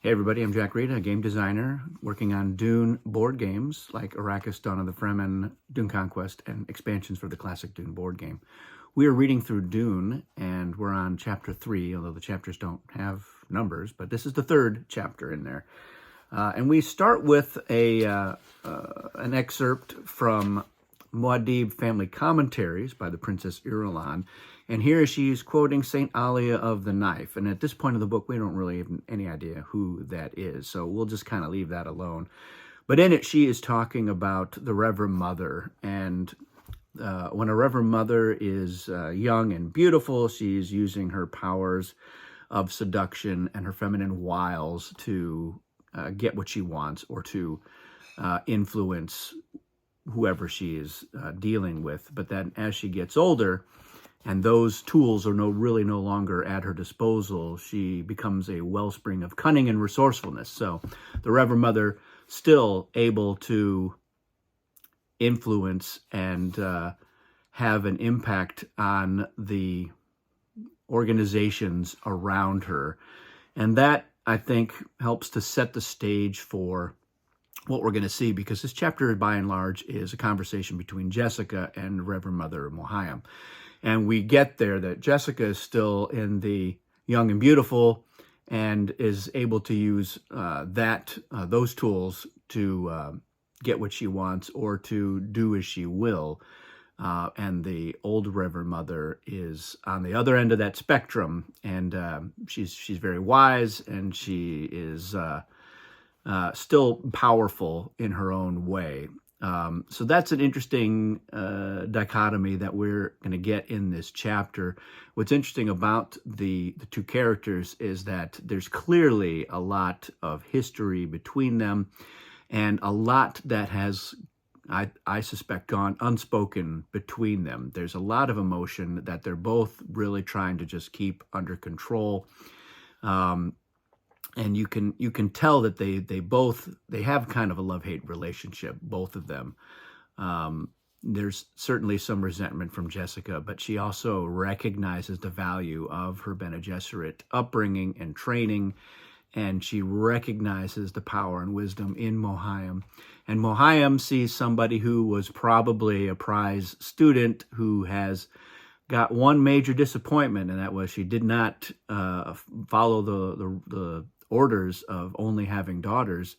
Hey everybody, I'm Jack Rita, a game designer working on Dune board games like Arrakis, Dawn of the Fremen, Dune Conquest, and expansions for the classic Dune board game. We are reading through Dune, and we're on chapter 3, although the chapters don't have numbers, but this is the third chapter in there. And we start with an excerpt from Muad'Dib Family Commentaries by the Princess Irulan. And here she's quoting St. Alia of the Knife. And at this point of the book, we don't really have any idea who that is. So we'll just kind of leave that alone. But in it, she is talking about the Reverend Mother. And when a Reverend Mother is young and beautiful, she's using her powers of seduction and her feminine wiles to get what she wants or to influence whoever she is dealing with. But then as she gets older, and those tools are really no longer at her disposal, she becomes a wellspring of cunning and resourcefulness. So the Reverend Mother still able to influence and have an impact on the organizations around her. And that, I think, helps to set the stage for what we're going to see, because this chapter, by and large, is a conversation between Jessica and Reverend Mother Mohayam. And we get there that Jessica is still in the young and beautiful and is able to use those tools to get what she wants or to do as she will. And the old Reverend Mother is on the other end of that spectrum, and she's very wise, and she is still powerful in her own way. So that's an interesting dichotomy that we're going to get in this chapter. What's interesting about the two characters is that there's clearly a lot of history between them, and a lot that has, I suspect, gone unspoken between them. There's a lot of emotion that they're both really trying to just keep under control. And you can tell that they have kind of a love-hate relationship, both of them. There's certainly some resentment from Jessica, but she also recognizes the value of her Bene Gesserit upbringing and training, and she recognizes the power and wisdom in Mohayam. And Mohayam sees somebody who was probably a prize student who has got one major disappointment, and that was she did not follow the orders of only having daughters.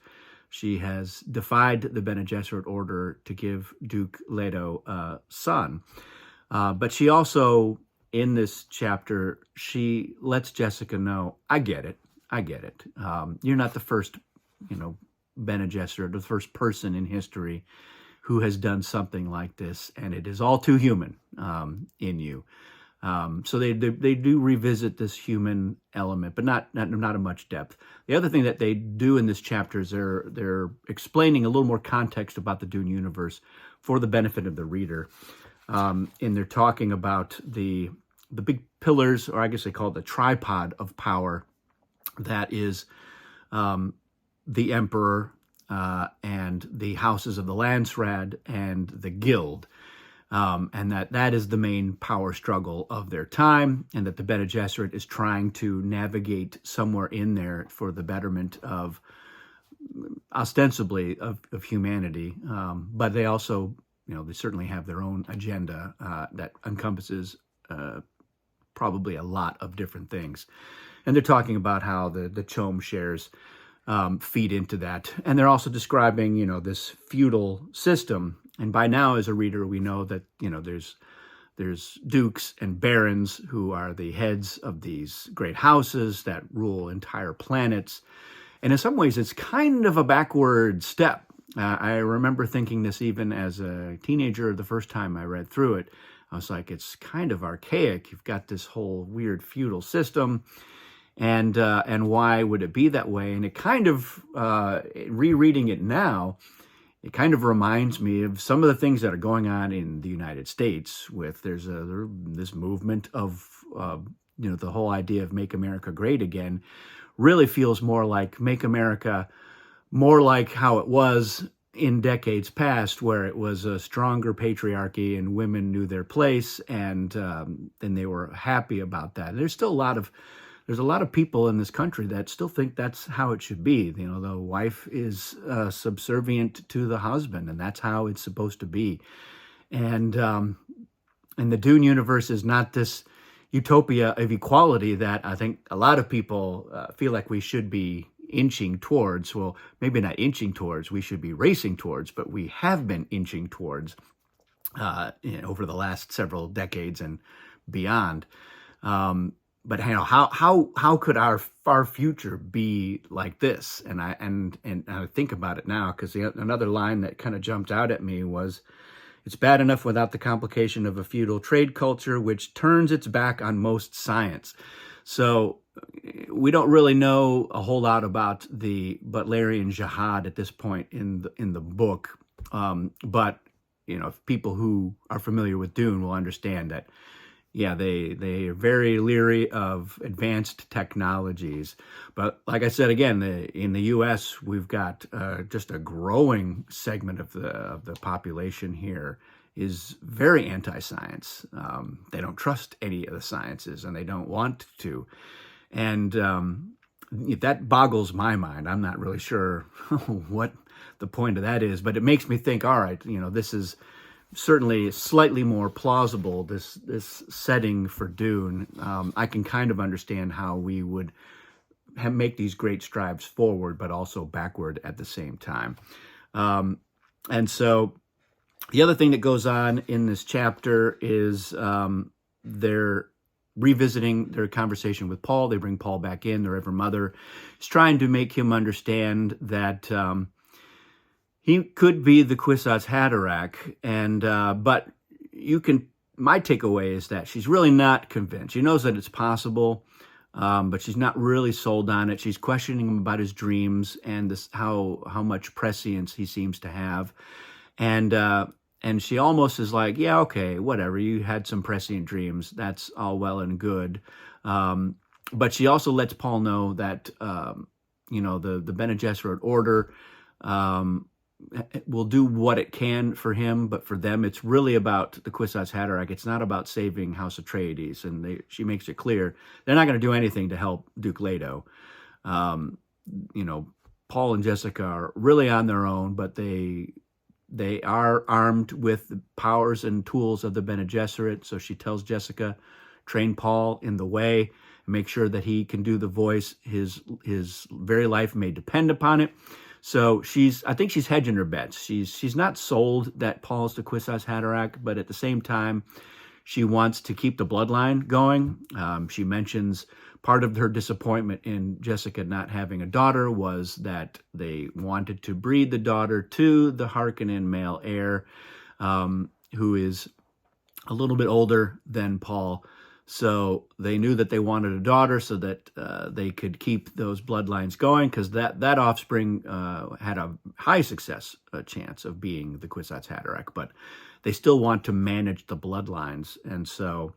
She has defied the Bene Gesserit order to give Duke Leto a son. But she also, in this chapter, she lets Jessica know, I get it. You're not the first, Bene Gesserit, the first person in history who has done something like this, and it is all too human in you. So they do revisit this human element, but not in much depth. The other thing that they do in this chapter is they're explaining a little more context about the Dune universe for the benefit of the reader. And they're talking about the big pillars, or I guess they call it the tripod of power, that is the Emperor and the houses of the Landsraad and the Guild. And that is the main power struggle of their time, and that the Bene Gesserit is trying to navigate somewhere in there for the betterment of, ostensibly, of humanity. But they also, they certainly have their own agenda that encompasses probably a lot of different things. And they're talking about how the Chom shares feed into that. And they're also describing, this feudal system. And by now, as a reader, we know that, there's dukes and barons who are the heads of these great houses that rule entire planets. And in some ways, it's kind of a backward step. I remember thinking this even as a teenager, the first time I read through it. I was like, it's kind of archaic. You've got this whole weird feudal system. And why would it be that way? And it kind of, rereading it now, it kind of reminds me of some of the things that are going on in the United States with there's this movement of, the whole idea of Make America Great Again really feels more like Make America more like how it was in decades past, where it was a stronger patriarchy and women knew their place, and they were happy about that. There's still a lot of there's a lot of people in this country that still think that's how it should be. You know, the wife is subservient to the husband, and that's how it's supposed to be. And the Dune universe is not this utopia of equality that I think a lot of people feel like we should be inching towards. Well, maybe not inching towards, we should be racing towards, but we have been inching towards over the last several decades and beyond. But you know, how could our far future be like this? And I think about it now, because another line that kind of jumped out at me was, "It's bad enough without the complication of a feudal trade culture, which turns its back on most science." So we don't really know a whole lot about the Butlerian jihad at this point in the book, but you know, people who are familiar with Dune will understand that, yeah, they are very leery of advanced technologies. But like I said, again, in the U.S., we've got just a growing segment of the population here is very anti-science. They don't trust any of the sciences, and they don't want to. And that boggles my mind. I'm not really sure what the point of that is, but it makes me think, all right, you know, this is certainly slightly more plausible, this setting for Dune. I can kind of understand how we would make these great strides forward, but also backward at the same time. And so the other thing that goes on in this chapter is they're revisiting their conversation with Paul. They bring Paul back in. The Reverend Mother is trying to make him understand that he could be the Kwisatz Haderach, and but my takeaway is that she's really not convinced. She knows that it's possible, but she's not really sold on it. She's questioning him about his dreams and how much prescience he seems to have, and she almost is like, yeah, okay, whatever. You had some prescient dreams. That's all well and good, but she also lets Paul know that you know, the Bene Gesserit order will do what it can for him, but for them, it's really about the Kwisatz Haderach. It's not about saving House Atreides, and she makes it clear they're not going to do anything to help Duke Leto. You know, Paul and Jessica are really on their own, but they are armed with the powers and tools of the Bene Gesserit. So she tells Jessica, train Paul in the way, make sure that he can do the voice. His very life may depend upon it. So I think she's hedging her bets. She's not sold that Paul's the Kwisatz Haderach, but at the same time, she wants to keep the bloodline going. She mentions part of her disappointment in Jessica not having a daughter was that they wanted to breed the daughter to the Harkonnen male heir, who is a little bit older than Paul. So they knew that they wanted a daughter so that they could keep those bloodlines going, because that offspring had a high success chance of being the Kwisatz Haderach, but they still want to manage the bloodlines. And so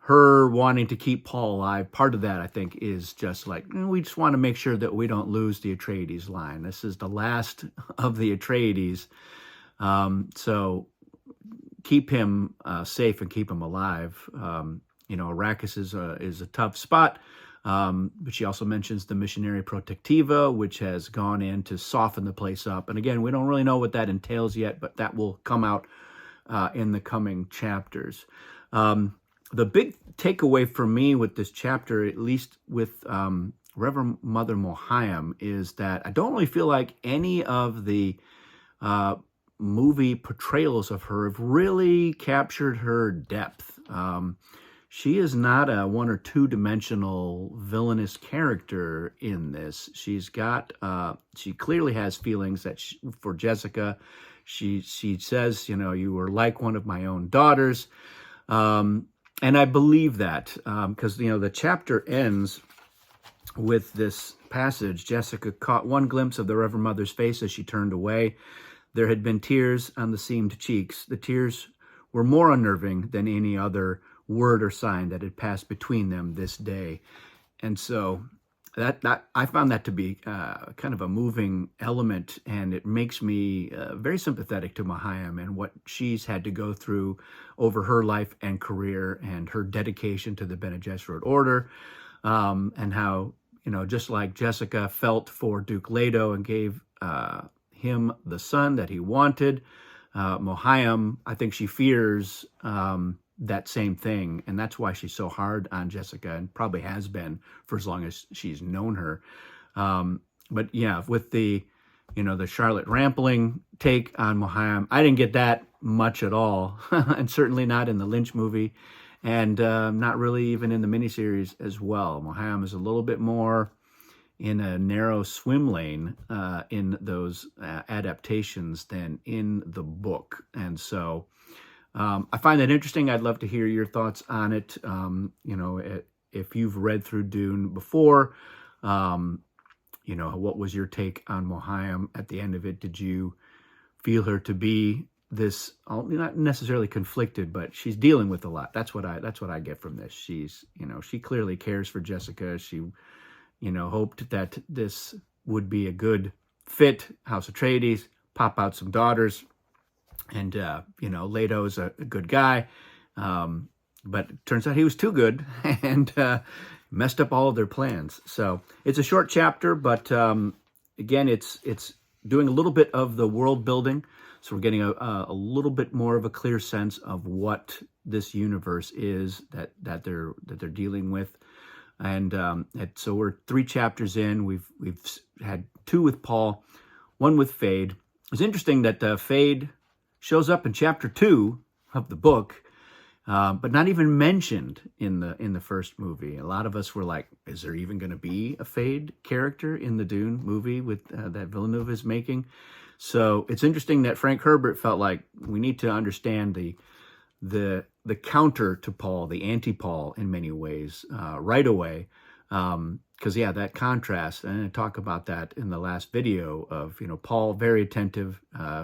her wanting to keep Paul alive, part of that, I think, is just like, we just want to make sure that we don't lose the Atreides line. This is the last of the Atreides. So keep him safe and keep him alive. You know, Arrakis is a tough spot, but she also mentions the Missionary Protectiva, which has gone in to soften the place up. And again, we don't really know what that entails yet, but that will come out in the coming chapters. The big takeaway for me with this chapter, at least with Reverend Mother Mohiam, is that I don't really feel like any of the movie portrayals of her have really captured her depth. She is not a one or two dimensional villainous character in this. She clearly has feelings for Jessica. She says, you know, you were like one of my own daughters. And I believe that because, you know, the chapter ends with this passage. Jessica caught one glimpse of the Reverend Mother's face as she turned away. There had been tears on the seamed cheeks. The tears were more unnerving than any other word or sign that had passed between them this day. And so that I found that to be kind of a moving element, and it makes me very sympathetic to Mohiam and what she's had to go through over her life and career and her dedication to the Bene Gesserit order. and how, just like Jessica felt for Duke Leto and gave him the son that he wanted, Mohayam, I think she fears that same thing, and that's why she's so hard on Jessica, and probably has been for as long as she's known her. But yeah, with the Charlotte Rampling take on Mohayam, I didn't get that much at all, and certainly not in the Lynch movie, and not really even in the miniseries as well. Mohayam is a little bit more in a narrow swim lane in those adaptations than in the book. And so I find that interesting. I'd love to hear your thoughts on it. If you've read through Dune before, what was your take on Mohayam at the end of it? Did you feel her to be this, not necessarily conflicted, but she's dealing with a lot? That's what I get from this. She's, she clearly cares for Jessica. She hoped that this would be a good fit, House Atreides, pop out some daughters, and, Leto's a good guy, but it turns out he was too good, and messed up all of their plans. So it's a short chapter, but again, it's doing a little bit of the world building, so we're getting a little bit more of a clear sense of what this universe is that they're dealing with. And so we're 3 chapters in. We've had 2 with Paul, 1 with Fade. It's interesting that Fade shows up in chapter 2 of the book, but not even mentioned in the first movie. A lot of us were like, "Is there even going to be a Fade character in the Dune movie with that Villeneuve is making?" So it's interesting that Frank Herbert felt like we need to understand the counter to Paul, the anti-Paul in many ways, right away. Because, that contrast, and I talk about that in the last video of, Paul, very attentive,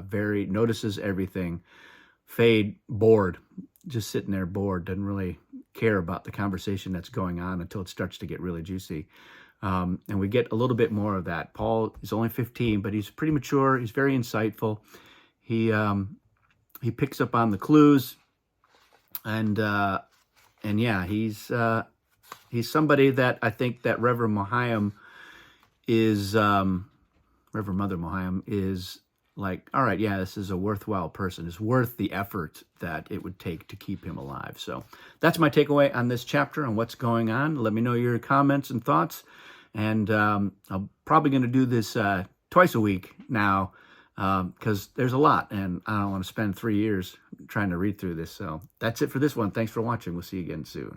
very notices everything. Fade, bored, just sitting there bored, doesn't really care about the conversation that's going on until it starts to get really juicy. And we get a little bit more of that. Paul is only 15, but he's pretty mature. He's very insightful. He picks up on the clues. And he's somebody that I think that Reverend Mohayam is, Reverend Mother Mohayam is like, all right, this is a worthwhile person. It's worth the effort that it would take to keep him alive. So that's my takeaway on this chapter and what's going on. Let me know your comments and thoughts. And I'm probably going to do this twice a week now, because there's a lot, and I don't want to spend 3 years trying to read through this. So that's it for this one. Thanks for watching. We'll see you again soon.